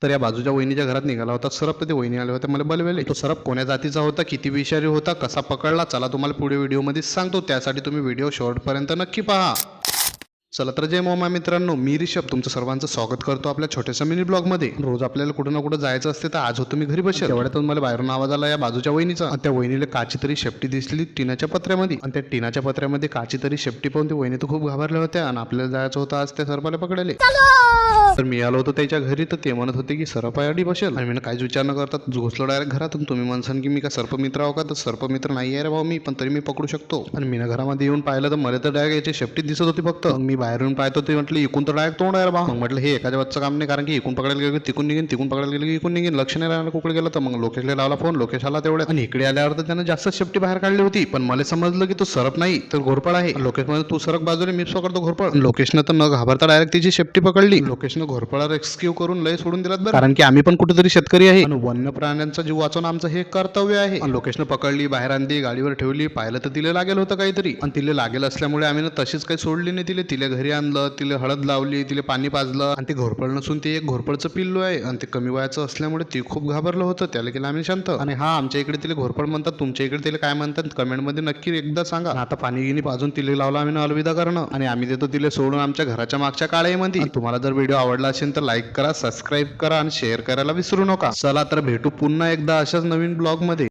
तर या बाजूच्या वहिनीच्या घरात निघाला होता सरप, तर ते वहिनी आले होते मला बोलवेले. तो सरप कोण्या जातीचा होता, किती विषारी होता, कसा पकडला, चला तुम्हाला पुढे व्हिडिओमध्ये सांगतो. त्यासाठी तुम्ही व्हिडिओ शेवटपर्यंत नक्की पहा. चला तर जय मोमा मित्रांनो, मी रिषभ तुमचं सर्वांचं स्वागत करतो आपल्या छोट्याशा मिनी ब्लॉगमध्ये. रोज आपल्याला कुठं ना कुठं जायचं असते, तर आज होतो मी घरी बसेल. तेवढ्यातून मला बाहेरून आवाज आला या बाजूच्या वहिनीचा. आणि त्या वहिनीला काची तरी शेपटी दिसली टिनाच्या पत्र्यामध्ये. आणि त्या टिनाच्या पत्र्यामध्ये काची तरी शेपटी पाहून ती वहिनी तर खूप घाबरल्या होत्या. आणि आपल्याला जायचं होतं आज त्या सरपाला पकडायला. तर मी आलो होतो त्याच्या घरी, तर ते म्हणत होते की सरप आहे अडी बसेल. आणि मी काहीच विचार न करता घुसलो डायरेक्ट घरातून. तुम्ही म्हणसान की मी का सर्पमित्र आहो का, तर सर्पमित्र नाही आहे रे भाऊ मी, पण तरी मी पकडू शकतो. आणि मी घरामध्ये येऊन पाहिलं तर मला तर डायरेक्ट याची शेपटी दिसत होती फक्त. मग मी बाहेरून पाहतो ते म्हटलं इकून तर डायरेक्ट तोंड आहे बा. मग म्हटलं हे एखाद्या वाजचं काम नाही, कारण की इकून पकडायला गेलं की तिकून निघेन, तिकून पकडायला गेलं की इकून निघेन, लक्ष नाही राहिलं कुकडे गेलं. तर मग लोकेशला लावला फोन, लोकेश आला तेवढ्यात. आणि इकडे आल्यावर तर त्यानं जास्त शेपटी बाहेर काढली होती. पण मला समजलं की तो सरप नाही तर घोरपड आहे. लोकेश मध्ये तू सरक बाजूने, मी पकडतो घोरपड. लोकेशनं तर न घाबरता डायरेक्ट तिची शेपटी पकडली. लोकेशनं घोरपडा रेस्क्यू करून लय सोडून दिलात बरं, कारण की आम्ही पण कुठेतरी शेतकरी आहे आणि वन्य प्राण्यांचा जीव वाचवणं आमचं हे कर्तव्य आहे. आणि लोकेशनं पकडली, बाहेर आणली, गाडीवर ठेवली. पाहिलं तर तिला लागेल होतं काहीतरी. आणि तिला लागेल असल्यामुळे आम्ही तशीच काही सोडली नाही. तिला घरी आणलं, तिला हळद लावली, तिला पाणी पाजलं. आणि ते घोरपड नसून ते एक घोरपडचं पिल्लू आहे. आणि ते कमी वयाचं असल्यामुळे ते खूप घाबरलं होतं. त्याला केलं आम्ही शांत. आणि हा आमच्या इकडे तिला घोरपड म्हणतात, तुमच्या इकडे तिला काय म्हणतात कमेंटमध्ये नक्की एकदा सांगा. आता पाणी गिनी पाजून तिला लावला आम्ही अलविदा करणं. आणि आम्ही देतो तिला सोडून आमच्या घराच्या मागच्या काळ्यामध्ये. तुम्हाला जर व्हिडिओ आवडला असेल तर लाईक करा, सबस्क्राईब करा आणि शेअर करायला विसरू नका. चला तर भेटू पुन्हा एकदा अशाच नवीन ब्लॉग मध्ये.